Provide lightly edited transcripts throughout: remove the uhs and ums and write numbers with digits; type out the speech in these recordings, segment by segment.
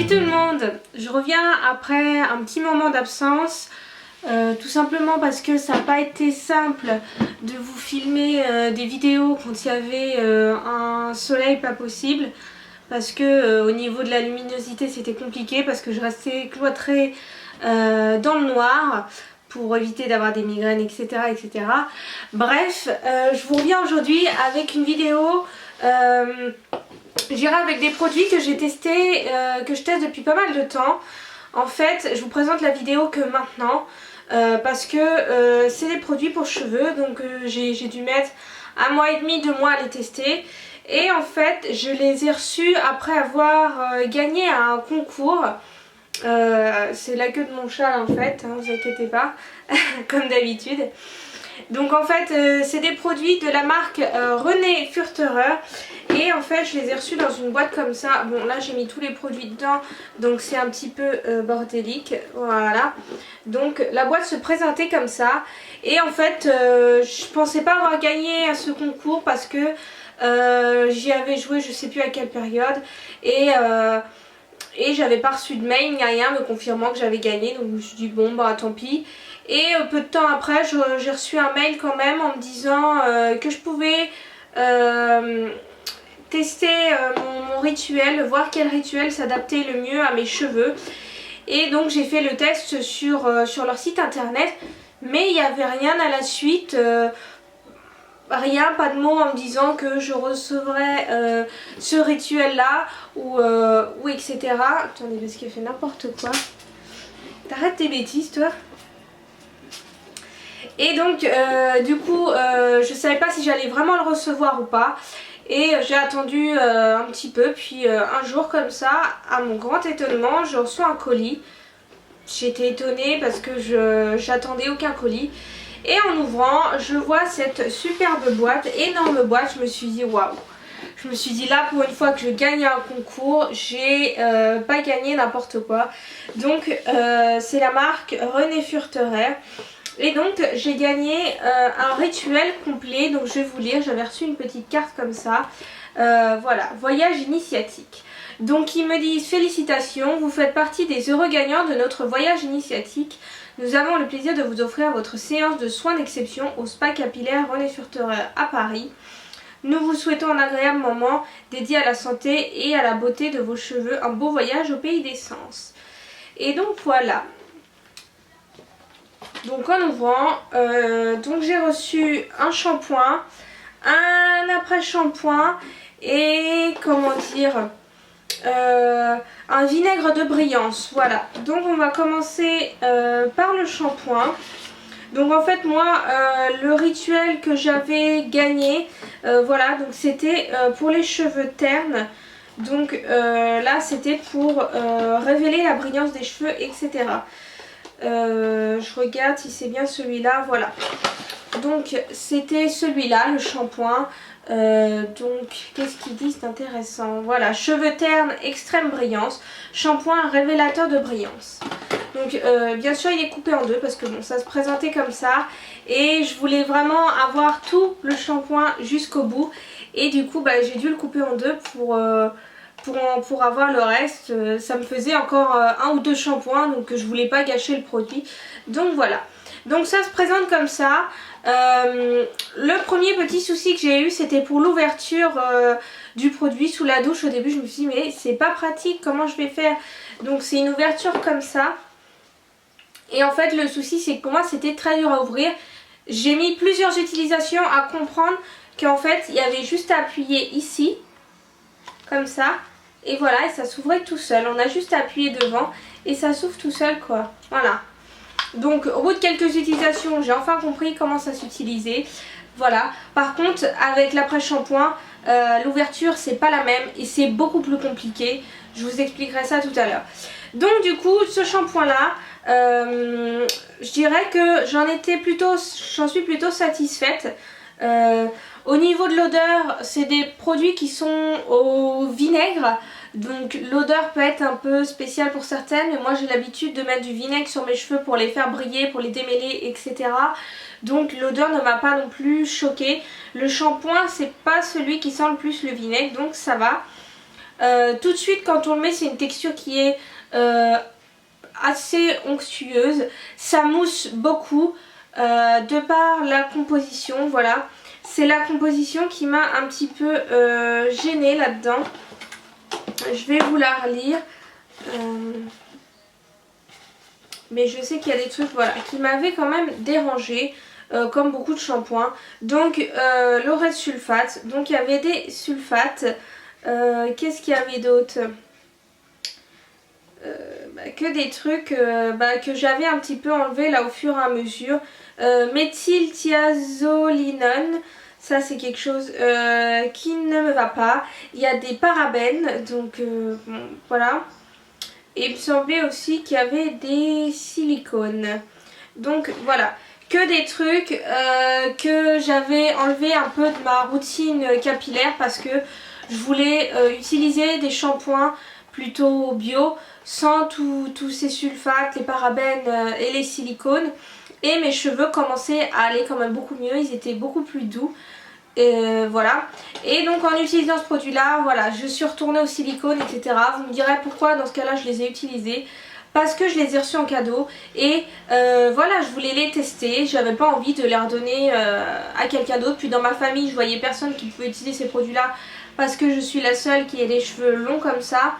Salut tout le monde, je reviens après un petit moment d'absence, tout simplement parce que ça n'a pas été simple de vous filmer des vidéos quand il y avait un soleil pas possible, parce que au niveau de la luminosité c'était compliqué, parce que je restais cloîtrée dans le noir pour éviter d'avoir des migraines, etc. etc. Bref, je vous reviens aujourd'hui avec une vidéo. J'irai avec des produits que j'ai testés, que je teste depuis pas mal de temps. En fait, je vous présente la vidéo que maintenant, parce que c'est des produits pour cheveux, donc j'ai dû mettre 1 mois et demi, 2 mois à les tester. Et en fait, je les ai reçus après avoir gagné un concours. C'est la queue de mon chat en fait, hein, vous inquiétez pas, comme d'habitude. Donc en fait c'est des produits de la marque René Furterer. Et en fait je les ai reçus dans une boîte comme ça. Bon là j'ai mis tous les produits dedans, donc c'est un petit peu bordélique. Voilà. Donc la boîte se présentait comme ça. Et en fait je pensais pas avoir gagné à ce concours parce que j'y avais joué je sais plus à quelle période. Et j'avais pas reçu de mail ni rien me confirmant que j'avais gagné, donc je me suis dit bon bah tant pis. Et peu de temps après j'ai reçu un mail quand même en me disant que je pouvais tester mon rituel, voir quel rituel s'adaptait le mieux à mes cheveux. Et donc j'ai fait le test sur leur site internet, mais il n'y avait rien à la suite. Rien, pas de mots en me disant que je recevrais ce rituel là ou etc. Attendez parce qu'elle fait n'importe quoi. T'arrêtes tes bêtises toi. Et donc du coup je savais pas si j'allais vraiment le recevoir ou pas. Et j'ai attendu un petit peu, puis un jour comme ça, à mon grand étonnement, je reçois un colis. J'étais étonnée parce que j'attendais aucun colis. Et en ouvrant, je vois cette superbe boîte, énorme boîte, je me suis dit waouh. Je me suis dit là pour une fois que je gagne un concours, j'ai pas gagné n'importe quoi. Donc c'est la marque René Furterer. Et donc j'ai gagné un rituel complet, donc je vais vous lire, j'avais reçu une petite carte comme ça. Voilà, voyage initiatique. Donc ils me disent félicitations, vous faites partie des heureux gagnants de notre voyage initiatique. Nous avons le plaisir de vous offrir votre séance de soins d'exception au spa capillaire René Furterer à Paris. Nous vous souhaitons un agréable moment dédié à la santé et à la beauté de vos cheveux, un beau voyage au pays des sens. Et donc voilà. Donc en ouvrant, donc j'ai reçu un shampoing, un après-shampoing et comment dire, un vinaigre de brillance. Voilà, donc on va commencer par le shampoing. Donc en fait moi le rituel que j'avais gagné, voilà, donc c'était pour les cheveux ternes. Donc là c'était pour révéler la brillance des cheveux, etc. Je regarde si c'est bien celui-là, voilà. Donc c'était celui-là, le shampoing. Donc qu'est-ce qu'ils disent d'intéressant? Voilà, cheveux ternes, extrême brillance, shampoing révélateur de brillance. Donc bien sûr il est coupé en deux parce que bon ça se présentait comme ça. Et je voulais vraiment avoir tout le shampoing jusqu'au bout. Et du coup bah, j'ai dû le couper en deux pour avoir le reste. Ça me faisait encore 1 ou 2 shampoings, donc je voulais pas gâcher le produit. Donc voilà. Donc ça se présente comme ça. Le premier petit souci que j'ai eu, c'était pour l'ouverture du produit sous la douche. Au début je me suis dit mais c'est pas pratique, comment je vais faire? Donc c'est une ouverture comme ça. Et en fait le souci c'est que pour moi c'était très dur à ouvrir. J'ai mis plusieurs utilisations à comprendre qu'en fait il y avait juste à appuyer ici, comme ça. Et voilà, et ça s'ouvrait tout seul. On a juste à appuyer devant et ça s'ouvre tout seul quoi. Voilà. Donc au bout de quelques utilisations, j'ai enfin compris comment ça s'utilisait. Voilà. Par contre, avec l'après-shampoing, l'ouverture c'est pas la même et c'est beaucoup plus compliqué. Je vous expliquerai ça tout à l'heure. Donc du coup, ce shampoing là, je dirais que j'en suis plutôt satisfaite. Au niveau de l'odeur, c'est des produits qui sont au vinaigre. Donc l'odeur peut être un peu spéciale pour certaines, mais moi j'ai l'habitude de mettre du vinaigre sur mes cheveux pour les faire briller, pour les démêler, etc. Donc l'odeur ne m'a pas non plus choquée. Le shampoing c'est pas celui qui sent le plus le vinaigre, donc ça va. Tout de suite quand on le met, c'est une texture qui est assez onctueuse. Ça mousse beaucoup de par la composition, voilà. C'est la composition qui m'a un petit peu gênée là-dedans. Je vais vous la relire. Mais je sais qu'il y a des trucs voilà, qui m'avaient quand même dérangé, comme beaucoup de shampoings. Donc l'orette sulfate, donc il y avait des sulfates. Qu'est-ce qu'il y avait d'autre? Que des trucs que j'avais un petit peu enlevé là au fur et à mesure. Méthylthiazolinone, ça c'est quelque chose qui ne me va pas. Il y a des parabènes, donc bon, voilà. Et il me semblait aussi qu'il y avait des silicones. Donc voilà, que des trucs que j'avais enlevé un peu de ma routine capillaire parce que je voulais utiliser des shampoings plutôt bio, sans tous ces sulfates, les parabènes et les silicones. Et mes cheveux commençaient à aller quand même beaucoup mieux, ils étaient beaucoup plus doux. Voilà. Et donc en utilisant ce produit là, voilà, je suis retournée au silicone, etc. Vous me direz pourquoi dans ce cas là je les ai utilisés. Parce que je les ai reçus en cadeau et voilà, je voulais les tester. J'avais pas envie de les redonner à quelqu'un d'autre. Puis dans ma famille je voyais personne qui pouvait utiliser ces produits là parce que je suis la seule qui ait les cheveux longs comme ça.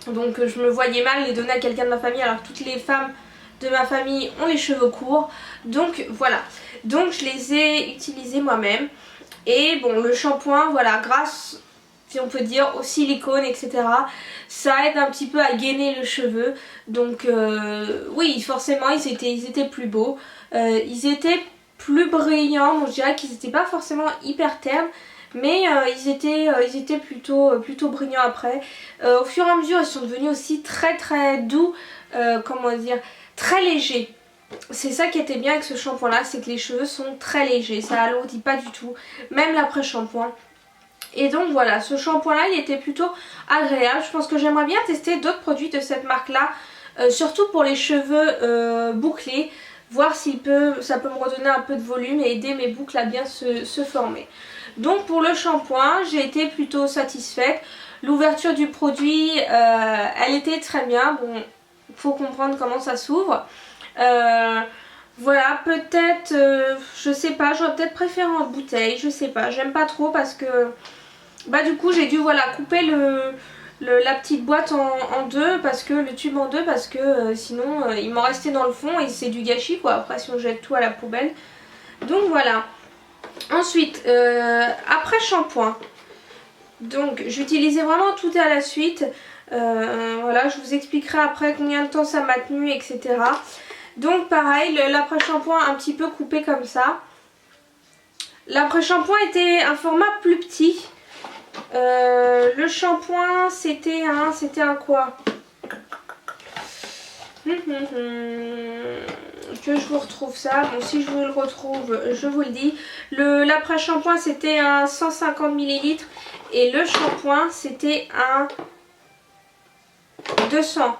Donc je me voyais mal les donner à quelqu'un de ma famille alors que toutes les femmes de ma famille ont les cheveux courts. Donc voilà, donc je les ai utilisés moi-même. Et bon, le shampoing, voilà, grâce, si on peut dire, au silicone, etc., ça aide un petit peu à gainer le cheveu. Donc oui, forcément, ils étaient plus beaux. Ils étaient plus brillants. Bon, je dirais qu'ils n'étaient pas forcément hyper ternes. Mais ils étaient plutôt brillants après. Au fur et à mesure, ils sont devenus aussi très très doux. Comment dire, très légers. C'est ça qui était bien avec ce shampoing là, c'est que les cheveux sont très légers, ça alourdit pas du tout, même l'après-shampoing. Et donc voilà, ce shampoing là il était plutôt agréable. Je pense que j'aimerais bien tester d'autres produits de cette marque là, surtout pour les cheveux bouclés, voir si ça peut me redonner un peu de volume et aider mes boucles à bien se former. Donc pour le shampoing, j'ai été plutôt satisfaite. L'ouverture du produit, elle était très bien. Bon, il faut comprendre comment ça s'ouvre. Voilà, peut-être, je sais pas, j'aurais peut-être préféré en bouteille, je sais pas, j'aime pas trop parce que bah du coup j'ai dû voilà couper la petite boîte en deux, parce que le tube en deux, parce que sinon il m'en restait dans le fond et c'est du gâchis quoi, après si on jette tout à la poubelle. Donc voilà. Ensuite, après shampoing, donc j'utilisais vraiment tout à la suite. Voilà, je vous expliquerai après combien de temps ça m'a tenu, etc. Donc pareil, l'après-shampoing un petit peu coupé comme ça. L'après-shampoing était un format plus petit. Le shampoing c'était un quoi? Que je vous retrouve ça. Bon, si je vous le retrouve, je vous le dis. L'après-shampoing c'était un 150 ml et le shampoing c'était un 200.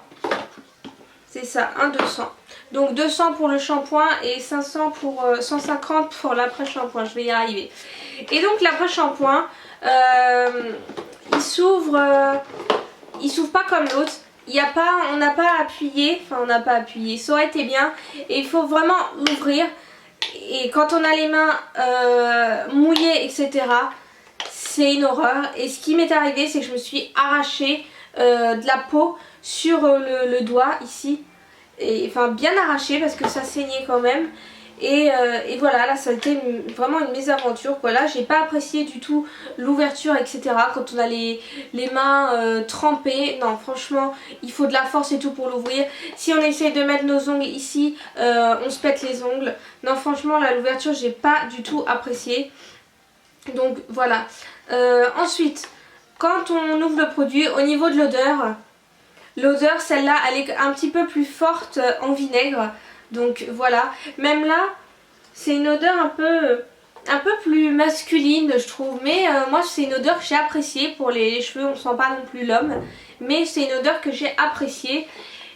C'est ça, un 200. Donc 200 pour le shampoing et 150 pour l'après-shampoing. Je vais y arriver. Et donc l'après-shampoing, il s'ouvre pas comme l'autre. On n'a pas appuyé, ça aurait été bien. Et il faut vraiment l'ouvrir. Et quand on a les mains mouillées, etc., c'est une horreur. Et ce qui m'est arrivé, c'est que je me suis arraché de la peau sur le doigt ici. Et enfin bien arraché parce que ça saignait quand même. Et voilà, là ça a été vraiment une mésaventure quoi. Là j'ai pas apprécié du tout l'ouverture, etc. Quand on a les mains trempées. Non franchement il faut de la force et tout pour l'ouvrir. Si on essaye de mettre nos ongles ici, on se pète les ongles. Non franchement là l'ouverture j'ai pas du tout apprécié. Donc voilà. Ensuite quand on ouvre le produit, au niveau de l'odeur, celle-là, elle est un petit peu plus forte en vinaigre. Donc voilà. Même là, c'est une odeur un peu plus masculine, je trouve. Mais moi, c'est une odeur que j'ai appréciée. Pour les cheveux, on ne sent pas non plus l'homme. Mais c'est une odeur que j'ai appréciée.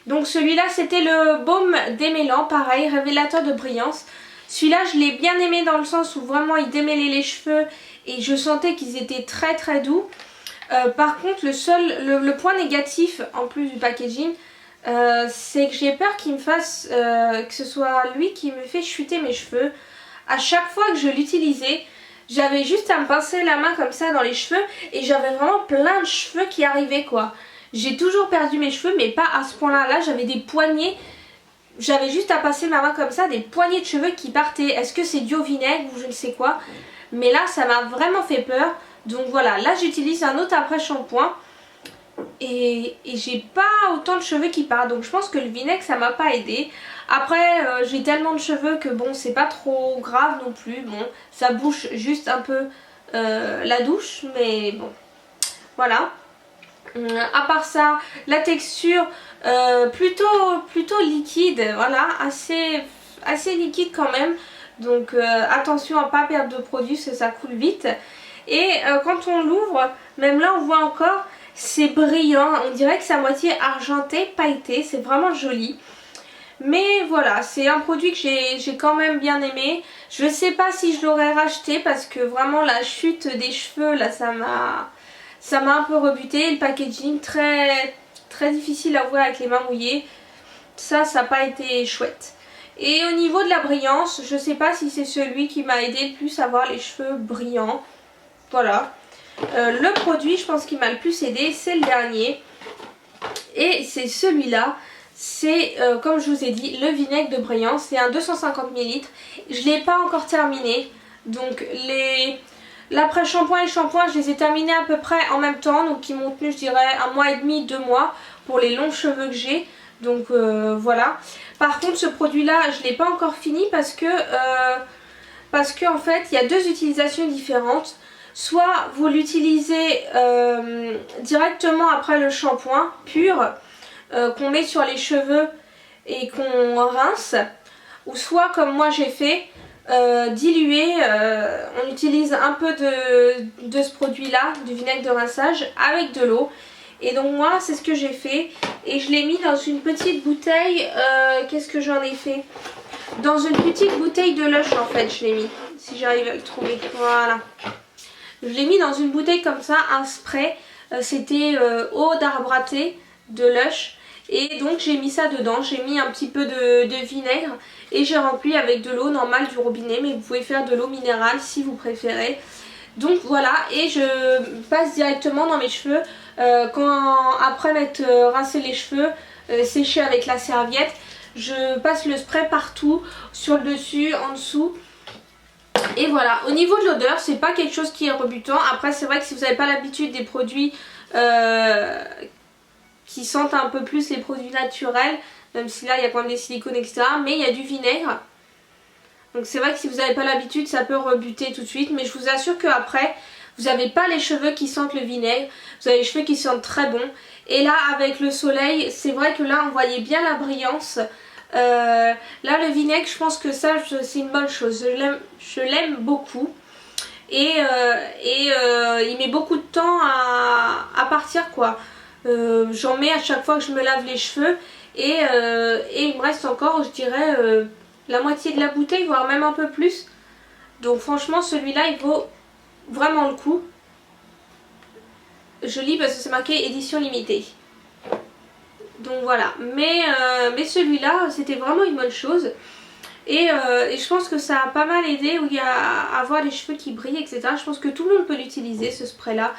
Donc celui-là, c'était le baume démêlant. Pareil, révélateur de brillance. Celui-là, je l'ai bien aimé dans le sens où vraiment, il démêlait les cheveux. Et je sentais qu'ils étaient très très doux. Par contre le point négatif en plus du packaging, c'est que j'ai peur qu'il me fasse, que ce soit lui qui me fait chuter mes cheveux. À chaque fois que je l'utilisais, j'avais juste à me pincer la main comme ça dans les cheveux et j'avais vraiment plein de cheveux qui arrivaient quoi. J'ai toujours perdu mes cheveux mais pas à ce point là. Là j'avais des poignées, j'avais juste à passer ma main comme ça, des poignées de cheveux qui partaient. Est-ce que c'est dû au vinaigre ou je ne sais quoi? Mais là ça m'a vraiment fait peur. Donc voilà, là j'utilise un autre après shampoing. Et j'ai pas autant de cheveux qui partent, donc je pense que le vinaigre ça m'a pas aidé. Après j'ai tellement de cheveux que bon c'est pas trop grave non plus, bon ça bouche juste un peu la douche mais bon voilà. À part ça la texture plutôt liquide, voilà, assez liquide quand même, donc attention à pas perdre de produit parce que ça coule vite. Et quand on l'ouvre, même là on voit encore, c'est brillant, on dirait que c'est à moitié argenté, pailleté, c'est vraiment joli. Mais voilà, c'est un produit que j'ai quand même bien aimé. Je sais pas si je l'aurais racheté parce que vraiment la chute des cheveux là ça m'a un peu rebuté. Le packaging très difficile à ouvrir avec les mains mouillées, ça n'a pas été chouette. Et au niveau de la brillance, je sais pas si c'est celui qui m'a aidé le plus à avoir les cheveux brillants. Voilà. Le produit je pense qui m'a le plus aidé c'est le dernier et c'est celui-là. C'est comme je vous ai dit le vinaigre de brillance, c'est un 250 ml. Je ne l'ai pas encore terminé, donc l'après-shampoing et le shampoing je les ai terminés à peu près en même temps, donc ils m'ont tenu je dirais 1 mois et demi, 2 mois pour les longs cheveux que j'ai. Donc voilà. Par contre ce produit là je ne l'ai pas encore fini parce que en fait il y a deux utilisations différentes. Soit vous l'utilisez directement après le shampoing pur qu'on met sur les cheveux et qu'on rince, ou soit comme moi j'ai fait, dilué, on utilise un peu de ce produit là, du vinaigre de rinçage avec de l'eau. Et donc moi c'est ce que j'ai fait et je l'ai mis dans une petite bouteille, qu'est-ce que j'en ai fait? Dans une petite bouteille de Lush en fait je l'ai mis, si j'arrive à le trouver, voilà. Je l'ai mis dans une bouteille comme ça, un spray, c'était eau d'arbre à thé de Lush. Et donc j'ai mis ça dedans, j'ai mis un petit peu de vinaigre et j'ai rempli avec de l'eau normale du robinet, mais vous pouvez faire de l'eau minérale si vous préférez. Donc voilà, et je passe directement dans mes cheveux, après m'être rincé les cheveux, séché avec la serviette, je passe le spray partout, sur le dessus, en dessous. Et voilà, au niveau de l'odeur, c'est pas quelque chose qui est rebutant. Après c'est vrai que si vous n'avez pas l'habitude des produits qui sentent un peu plus les produits naturels, même si là il y a quand même des silicones etc, mais il y a du vinaigre. Donc c'est vrai que si vous n'avez pas l'habitude ça peut rebuter tout de suite, mais je vous assure qu'après vous n'avez pas les cheveux qui sentent le vinaigre, vous avez les cheveux qui sentent très bon. Et là avec le soleil, c'est vrai que là on voyait bien la brillance. Là le vinaigre je pense que ça c'est une bonne chose, je l'aime beaucoup. Et il met beaucoup de temps à partir quoi. J'en mets à chaque fois que je me lave les cheveux et il me reste encore je dirais la moitié de la bouteille, voire même un peu plus. Donc franchement celui-là il vaut vraiment le coup. Je lis parce que c'est marqué édition limitée. Donc voilà, mais celui-là c'était vraiment une bonne chose. Et je pense que ça a pas mal aidé à avoir les cheveux qui brillent etc. Je pense que tout le monde peut l'utiliser ce spray là.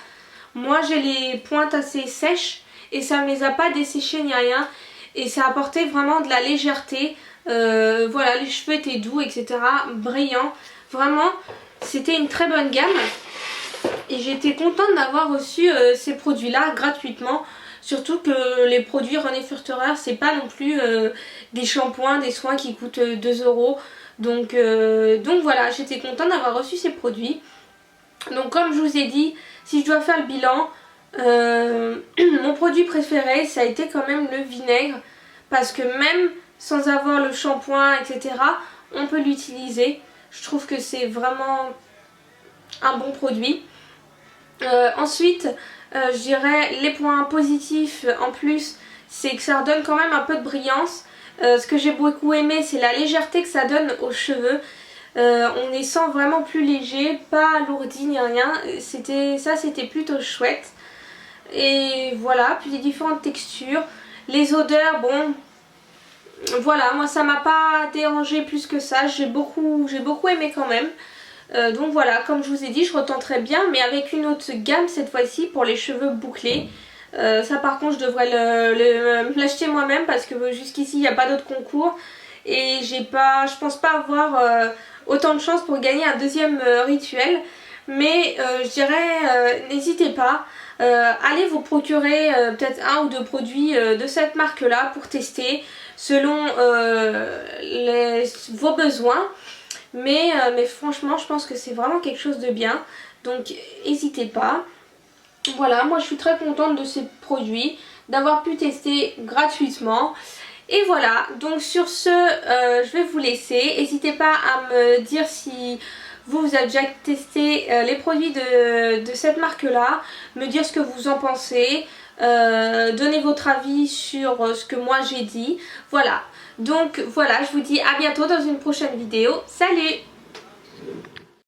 Moi j'ai les pointes assez sèches et ça ne me les a pas desséchées ni rien. Et ça apportait vraiment de la légèreté. Voilà, les cheveux étaient doux etc. Brillants. Vraiment c'était une très bonne gamme. Et j'étais contente d'avoir reçu ces produits là gratuitement. Surtout que les produits René Furterer c'est pas non plus des shampoings, des soins qui coûtent 2 €. Donc voilà, j'étais contente d'avoir reçu ces produits. Donc comme je vous ai dit, si je dois faire le bilan, mon produit préféré ça a été quand même le vinaigre. Parce que même sans avoir le shampoing etc, on peut l'utiliser. Je trouve que c'est vraiment un bon produit. Ensuite je dirais les points positifs en plus, c'est que ça redonne quand même un peu de brillance. Ce que j'ai beaucoup aimé c'est la légèreté que ça donne aux cheveux. On les sent vraiment plus légers, pas alourdis ni rien. C'était plutôt chouette. Et voilà, puis les différentes textures. Les odeurs, bon, voilà, moi ça m'a pas dérangé plus que ça. J'ai beaucoup aimé quand même. Donc voilà, comme je vous ai dit, je retenterai bien, mais avec une autre gamme cette fois-ci pour les cheveux bouclés. Ça par contre je devrais l'acheter moi-même parce que jusqu'ici il n'y a pas d'autres concours. Et je pense pas avoir autant de chance pour gagner un deuxième rituel. Mais je dirais, n'hésitez pas, allez vous procurer peut-être un ou deux produits de cette marque-là pour tester selon vos besoins. Mais franchement, je pense que c'est vraiment quelque chose de bien. Donc n'hésitez pas. Voilà, moi je suis très contente de ces produits, d'avoir pu tester gratuitement. Et voilà, donc sur ce, je vais vous laisser. N'hésitez pas à me dire si vous avez déjà testé les produits de cette marque-là, me dire ce que vous en pensez, donner votre avis sur ce que moi j'ai dit. Voilà, donc voilà, je vous dis à bientôt dans une prochaine vidéo. Salut!